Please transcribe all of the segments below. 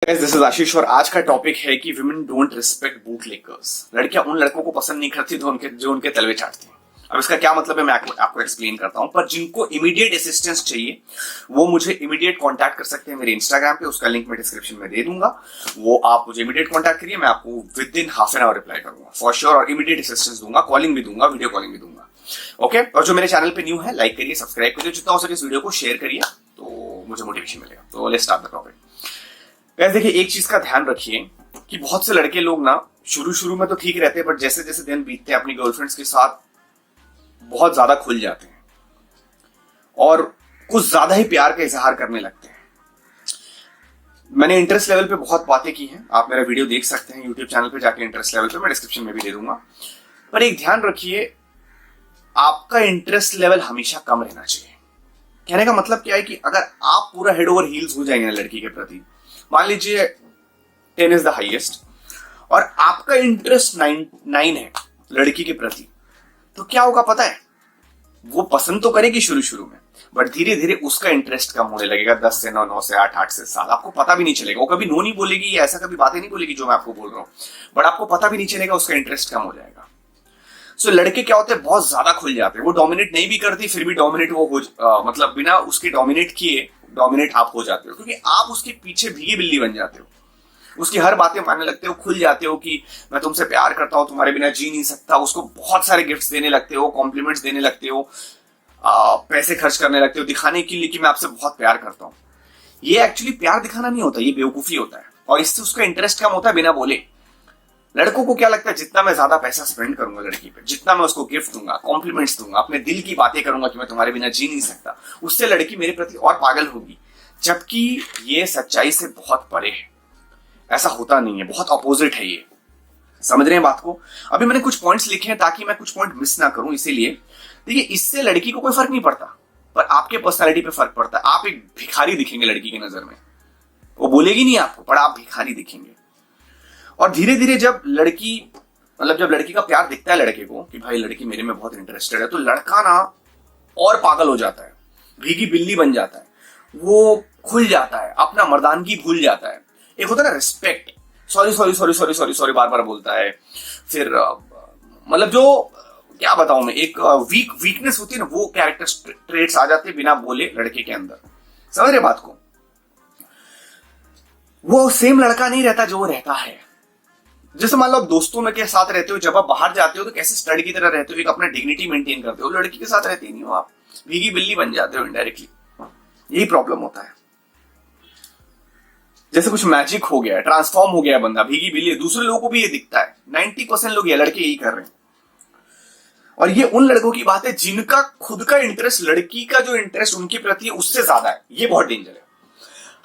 This is आशीष और आज का टॉपिक है कि women don't respect boot Lakers. लड़कियां उन लड़कों को पसंद नहीं करती जो उनके तलवे चाटते हैं। अब इसका क्या मतलब है मैं आपको एक्सप्लेन करता हूं। पर जिनको इमीडिएट असिस्टेंस चाहिए वो मुझे इमीडिएट कांटेक्ट कर सकते हैं मेरे इंस्टाग्राम पे, उसका लिंक मैं डिस्क्रिप्शन में दे दूंगा। वो आप मुझे इमीडिएट कांटेक्ट करिए, मैं आपको with in half an hour reply करूंगा फॉर श्योर, और इमीडिएट असिस्टेंस दूंगा, कॉलिंग भी दूंगा, वीडियो कॉलिंग भी दूंगा। ओके, और जो मेरे चैनल पे न्यू है लाइक करिए, सब्सक्राइब करिए, जितना हो सके इस वीडियो को शेयर करिए तो मुझे मोटिवेशन मिलेगा। तो let's start the topic. Guys देखिए, एक चीज का ध्यान रखिए कि बहुत से लड़के लोग ना शुरू में तो ठीक रहते हैं, बट जैसे जैसे दिन बीतते हैं अपनी गर्लफ्रेंड्स के साथ बहुत ज्यादा खुल जाते हैं और कुछ ज्यादा ही प्यार का इजहार करने लगते हैं। मैंने इंटरेस्ट लेवल पे बहुत बातें की हैं, आप मेरा वीडियो देख सकते हैं यूट्यूब चैनल पे जाके, इंटरेस्ट लेवल पे मैं डिस्क्रिप्शन में भी दे दूंगा। पर एक ध्यान रखिए, आपका इंटरेस्ट लेवल हमेशा कम रहना चाहिए। कहने का मतलब क्या है कि अगर आप पूरा हेड ओवर हील्स हो जाएंगे लड़की के प्रति, मान लीजिए 10 इज द हाईएस्ट और आपका इंटरेस्ट 9 है लड़की के प्रति, तो क्या होगा पता है? वो पसंद तो करेगी शुरू में, बट धीरे धीरे उसका इंटरेस्ट कम होने लगेगा। 10 से 9, 9 से 8, 8 से 7, आपको पता भी नहीं चलेगा। वो कभी नो नहीं बोलेगी या ऐसा कभी बातें नहीं बोलेगी जो मैं आपको बोल रहा हूं, बट आपको पता भी नहीं चलेगा, उसका इंटरेस्ट कम हो जाएगा। सो लड़के क्या होते हैं, बहुत ज्यादा खुल जाते हैं। वो डोमिनेट नहीं भी करती फिर भी डोमिनेट वो मतलब बिना उसके डोमिनेट किए डोमिनेट आप हो जाते हो, क्योंकि आप उसके पीछे भीगी बिल्ली बन जाते हो। उसकी हर बातें मानने लगते हो, खुल जाते हो कि मैं तुमसे प्यार करता हूं, तुम्हारे बिना जी नहीं सकता। उसको बहुत सारे गिफ्ट्स देने लगते हो, कॉम्प्लीमेंट्स देने लगते हो, पैसे खर्च करने लगते हो दिखाने के लिए कि मैं आपसे बहुत प्यार करता हूं। ये एक्चुअली प्यार दिखाना नहीं होता, ये बेवकूफी होता है, और इससे उसका इंटरेस्ट कम होता है बिना बोले। लड़कों को क्या लगता है, जितना मैं ज्यादा पैसा स्पेंड करूंगा लड़की पे, जितना मैं उसको गिफ्ट दूंगा, कॉम्प्लीमेंट्स दूंगा, अपने दिल की बातें करूंगा कि मैं तुम्हारे बिना जी नहीं सकता, उससे लड़की मेरे प्रति और पागल होगी। जबकि ये सच्चाई से बहुत परे है, ऐसा होता नहीं है, बहुत अपोजिट है ये। समझ रहे हैं बात को? अभी मैंने कुछ पॉइंट्स लिखे हैं ताकि मैं कुछ पॉइंट मिस ना करूं, इसीलिए देखिए, इससे लड़की को कोई फर्क नहीं पड़ता, पर आपके पर्सनैलिटी पे फर्क पड़ता है। आप एक भिखारी दिखेंगे लड़की की नजर में, वो बोलेगी नहीं आपको, पर आप भिखारी दिखेंगे। और धीरे धीरे जब लड़की का प्यार दिखता है लड़के को कि भाई लड़की मेरे में बहुत इंटरेस्टेड है, तो लड़का ना और पागल हो जाता है, भीगी बिल्ली बन जाता है, वो खुल जाता है, अपना मर्दानगी भूल जाता है। एक होता है ना respect, sorry sorry sorry sorry sorry sorry बार बार बोलता है। फिर मतलब जो क्या बताऊं मैं, एक वीकनेस होती है ना, वो कैरेक्टर ट्रेट्स आ जाते हैं बिना बोले लड़के के अंदर। समझ रहे बात को? वो सेम लड़का नहीं रहता जो वो रहता है। जैसे मान लो आप दोस्तों में के साथ रहते हो, जब आप बाहर जाते हो तो कैसे स्टड की तरह रहते हो, एक अपना डिग्निटी मेंटेन करते हो। लड़की के साथ रहते ही नहीं हो, आप भीगी बिल्ली बन जाते हो इनडायरेक्टली। यही प्रॉब्लम होता है। जैसे कुछ मैजिक हो गया है, ट्रांसफॉर्म हो गया है बंदा, भीगी बिल्ली। दूसरे लोगों को भी ये दिखता है, 90% लोग ये लड़के यही कर रहे हैं। और ये उन लड़कों की बात है जिनका खुद का इंटरेस्ट, लड़की का जो इंटरेस्ट उनके प्रति है उससे ज्यादा है। ये बहुत डेंजर है।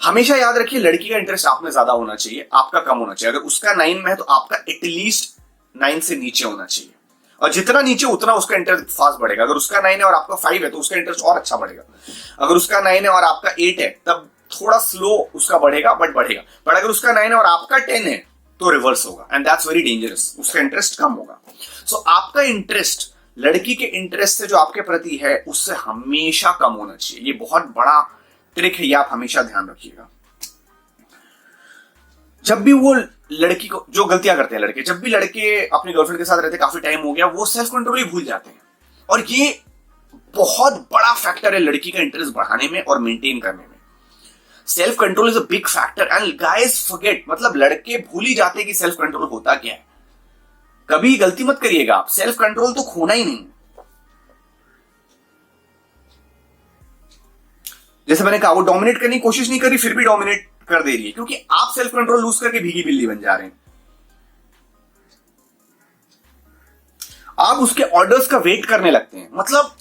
हमेशा याद रखिए, लड़की का इंटरेस्ट आप में ज्यादा होना चाहिए, आपका कम होना चाहिए। अगर उसका 9 में है तो आपका एटलीस्ट 9 से नीचे होना चाहिए, और जितना नीचे उतना उसका इंटरेस्ट फास्ट बढ़ेगा। अगर उसका 9 है और आपका 5 है तो उसका इंटरेस्ट और अच्छा बढ़ेगा। अगर उसका 9 है और आपका 8 है तब थोड़ा स्लो उसका बढ़ेगा, बट बढ़ेगा। बट अगर उसका 9 है और आपका 10 है तो रिवर्स होगा, एंड दैट्स वेरी डेंजरस। उसका इंटरेस्ट कम होगा। सो आपका इंटरेस्ट लड़की के इंटरेस्ट से जो आपके प्रति है उससे हमेशा कम होना चाहिए। ये बहुत बड़ा ट्रिक है, ये आप हमेशा ध्यान रखिएगा। जब भी वो लड़की को, जो गलतियां करते हैं लड़के, जब भी लड़के अपनी गर्लफ्रेंड के साथ रहते काफी टाइम हो गया, वो सेल्फ कंट्रोल ही भूल जाते हैं। और ये बहुत बड़ा फैक्टर है लड़की का इंटरेस्ट बढ़ाने में और मेंटेन करने में। Self control is a big factor, and guys forget, मतलब लड़के भूल ही जाते हैं कि सेल्फ कंट्रोल होता क्या है। कभी गलती मत करिएगा आप, सेल्फ कंट्रोल तो खोना ही नहीं। जैसे मैंने कहा, वो डोमिनेट करने की कोशिश नहीं कर रही, फिर भी डोमिनेट कर दे रही है, क्योंकि आप सेल्फ कंट्रोल लूज करके भीगी बिल्ली बन जा रहे हैं। आप उसके ऑर्डर्स का वेट करने लगते हैं, मतलब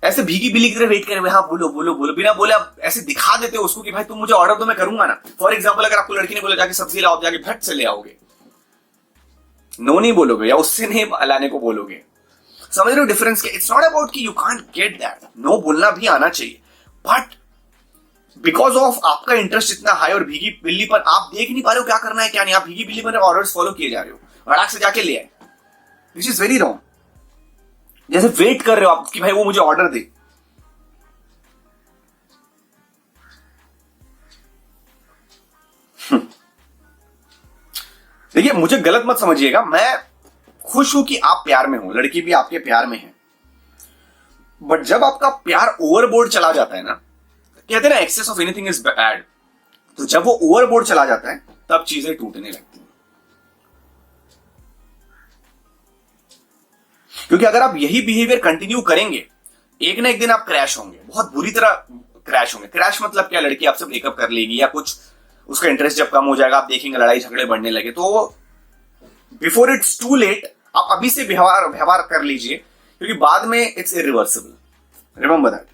ऐसे भीगी बिल्ली की तरह वेट करें, हाँ बोलो बोलो बोलो, बिना बोले आप ऐसे दिखा देते हो उसको कि भाई तुम मुझे ऑर्डर दो, मैं करूंगा ना। फॉर एग्जाम्पल, अगर आपको लड़की ने बोला जाके सब्जी लाओ, जाके भट से ले आओगे, नो नहीं बोलोगे, या उससे नहीं लाने को बोलोगे। समझ रहे हो डिफरेंस क्या? इट्स नॉट अबाउट कि you can't get that, no बोलना भी आना चाहिए, बट बिकॉज ऑफ आपका इंटरेस्ट इतना हाई और भीगी बिल्ली पर आप देख नहीं पा रहे हो क्या करना है क्या नहीं, आप भीगी बिल्ली पर ऑर्डर्स फॉलो किए जा रहे हो, भड़ाक से जाके ले आए, विच इज वेरी रॉन्ग। जैसे वेट कर रहे हो आप कि भाई वो मुझे ऑर्डर दे। देखिए मुझे गलत मत समझिएगा, मैं खुश हूं कि आप प्यार में हो, लड़की भी आपके प्यार में है, बट जब आपका प्यार ओवरबोर्ड चला जाता है ना, कहते हैं ना excess of anything is bad, तो जब वो ओवरबोर्ड चला जाता है तब चीजें टूटने लगती हैं। क्योंकि अगर आप यही बिहेवियर कंटिन्यू करेंगे, एक ना एक दिन आप क्रैश होंगे, बहुत बुरी तरह क्रैश होंगे। क्रैश मतलब क्या, लड़की आपसे ब्रेकअप कर लेगी या कुछ, उसका इंटरेस्ट जब कम हो जाएगा, आप देखेंगे लड़ाई झगड़े बढ़ने लगे, तो बिफोर इट्स टू लेट आप अभी से व्यवहार कर लीजिए, क्योंकि बाद में इट्स इरिवर्सिबल। Remember that.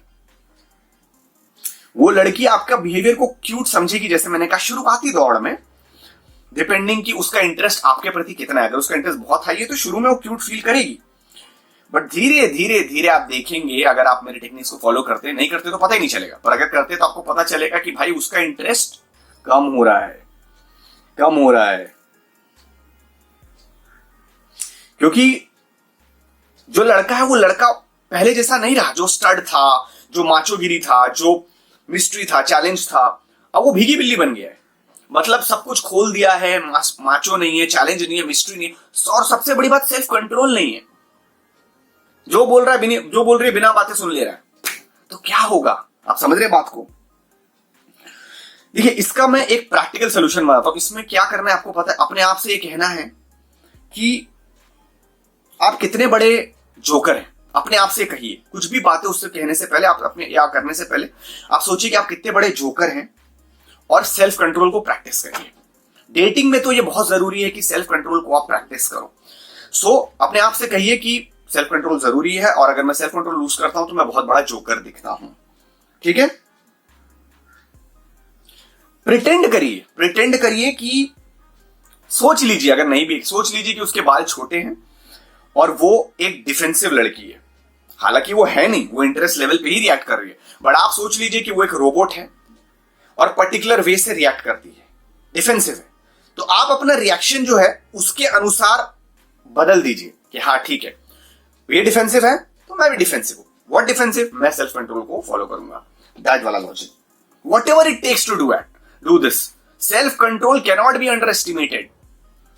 वो लड़की आपका बिहेवियर को क्यूट समझेगी, जैसे मैंने कहा शुरुआती दौर में, डिपेंडिंग कि उसका इंटरेस्ट आपके प्रति कितना है। अगर उसका इंटरेस्ट बहुत हाई है तो शुरू में वो क्यूट फील करेगी, बट धीरे धीरे धीरे आप देखेंगे, अगर आप मेरे टेक्निक्स को फॉलो करते, नहीं करते तो पता ही नहीं चलेगा, पर अगर करते तो आपको पता चलेगा कि भाई उसका इंटरेस्ट कम हो रहा है, कम हो रहा है। क्योंकि जो लड़का है वो लड़का पहले जैसा नहीं रहा, जो स्टड था, जो माचोगिरी था, जो मिस्ट्री था, चैलेंज था, अब वो भीगी बिल्ली बन गया है। मतलब सब कुछ खोल दिया है, माचो नहीं है, चैलेंज नहीं है, मिस्ट्री नहीं है, और सबसे बड़ी बात सेल्फ कंट्रोल नहीं है। जो बोल रही है बिना बातें सुन ले रहा है, तो क्या होगा, आप समझ रहे बात को। देखिए इसका मैं एक प्रैक्टिकल सोल्यूशन बताता हूं। इसमें क्या करना है आपको पता है, अपने आप से ये कहना है कि आप कितने बड़े जोकर हैं। अपने आप से कहिए, कुछ भी बातें उससे कहने से पहले, आप अपने या करने से पहले आप सोचिए कि आप कितने बड़े जोकर हैं, और सेल्फ कंट्रोल को प्रैक्टिस करिए। डेटिंग में तो ये बहुत जरूरी है कि सेल्फ कंट्रोल को आप प्रैक्टिस करो। सो अपने आप से कहिए कि सेल्फ कंट्रोल जरूरी है, और अगर मैं सेल्फ कंट्रोल लूज करता हूं तो मैं बहुत बड़ा जोकर दिखता हूं। ठीक है, प्रिटेंड करिए कि, सोच लीजिए, अगर नहीं भी सोच लीजिए कि उसके बाल छोटे हैं और वो एक डिफेंसिव लड़की है। हालांकि वो है नहीं, वो इंटरेस्ट लेवल पे ही रिएक्ट कर रही है, बट आप सोच लीजिए कि वो एक रोबोट है और पर्टिकुलर वे से रिएक्ट करती है, डिफेंसिव है। तो आप अपना रिएक्शन जो है उसके अनुसार बदल दीजिए कि हाँ ठीक है, ये डिफेंसिव है तो मैं भी डिफेंसिव हूं। व्हाट डिफेंसिव, मैं सेल्फ कंट्रोल को फॉलो करूंगा, दैट वाला logic. Whatever it takes to do this, self control cannot be underestimated.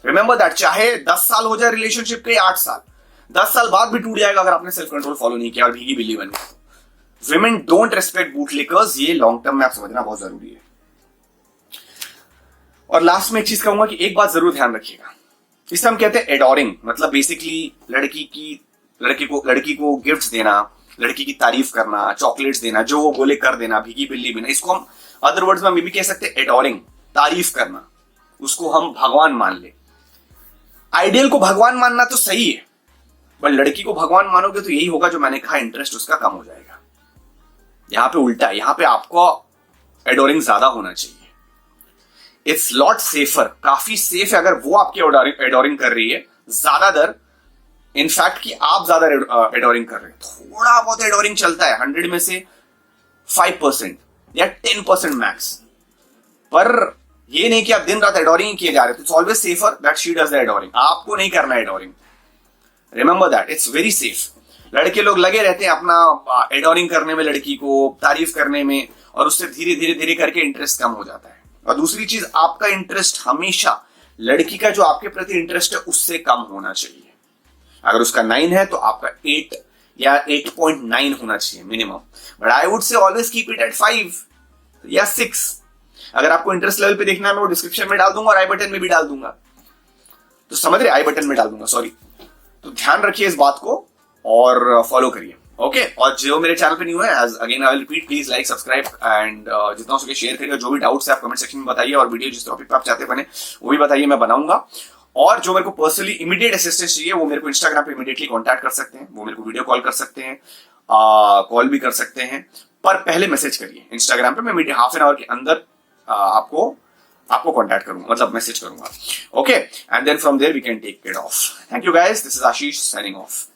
Remember that, चाहे 10 साल हो जाए रिलेशनशिप के, 8 साल, 10 साल बाद भी टूट जाएगा अगर आपने सेल्फ कंट्रोल फॉलो नहीं किया और भीगी बिल्ली बन गई। विमेन डोंट रेस्पेक्ट बूटलेकर्स, ये लॉन्ग टर्म में आप समझना बहुत जरूरी है। और लास्ट में एक चीज कहूंगा कि एक बात जरूर ध्यान रखिएगा, इसे हम कहते हैं एडोरिंग, मतलब बेसिकली लड़की को गिफ्ट्स देना, लड़की की तारीफ करना, चॉकलेट्स देना, जो वो बोले कर देना, भीगी बिल्ली बिना। इसको हम अदर वर्ड्स में भी कह सकते हैं एडोरिंग, तारीफ करना, उसको हम भगवान मान ले। आइडियल को भगवान मानना तो सही है, पर लड़की को भगवान मानोगे तो यही होगा जो मैंने कहा, इंटरेस्ट उसका कम हो जाएगा। यहां पे उल्टा है, यहां पे आपको एडोरिंग ज्यादा होना चाहिए। इट्स लॉट सेफर, काफी सेफ है अगर वो आपकी एडोरिंग कर रही है ज्यादातर, इनफैक्ट कि आप ज्यादा एडोरिंग कर रहे हैं। थोड़ा बहुत एडोरिंग चलता है, 100 में से 5% या 10% मैक्स, पर ये नहीं कि आप दिन रात एडोरिंग किए जा रहे हो। It's always safer that she does the adoring, आपको नहीं करना adoring. Remember that, it's very safe. लड़के लोग लगे रहते हैं अपना एडोरिंग करने में, लड़की को तारीफ करने में, और उससे धीरे धीरे धीरे करके इंटरेस्ट कम हो जाता है। और दूसरी चीज, आपका इंटरेस्ट हमेशा लड़की का जो आपके प्रति इंटरेस्ट है उससे कम होना चाहिए। अगर उसका 9 है तो आपका 8 या 8.9 होना चाहिए minimum, but I would say always keep it at 5 या 6। अगर आपको इंटरेस्ट लेवल पे देखना है, मैं वो डिस्क्रिप्शन में डाल दूंगा और आई बटन में भी डाल दूंगा, तो समझ रहे, आई बटन में डाल दूंगा, सॉरी। तो ध्यान रखिए इस बात को और फॉलो करिए, ओके। और जो मेरे चैनल पे न्यू है, again I will repeat, please like, subscribe and जितना हो सके शेयर करिए। जो भी डाउट्स है आप कमेंट सेक्शन में बताइए, और वीडियो जिस टॉपिक पे आप चाहते बने वो भी बताइए, मैं बनाऊंगा। और जो मेरे को पर्सनली इमीडिएट असिस्टेंस चाहिए वो मेरे को इंस्टाग्राम पे इमीडिएटली कॉन्टैक्ट कर सकते हैं, वो मेरे को वीडियो कॉल कर सकते हैं, कॉल भी कर सकते हैं, पर पहले मैसेज करिए इंस्टाग्राम पे। मैं हाफ एन आवर के अंदर आपको कॉन्टैक्ट करूंगा, मतलब मैसेज करूंगा, okay. And then from there we can take it off. Thank you guys, this is Ashish signing of.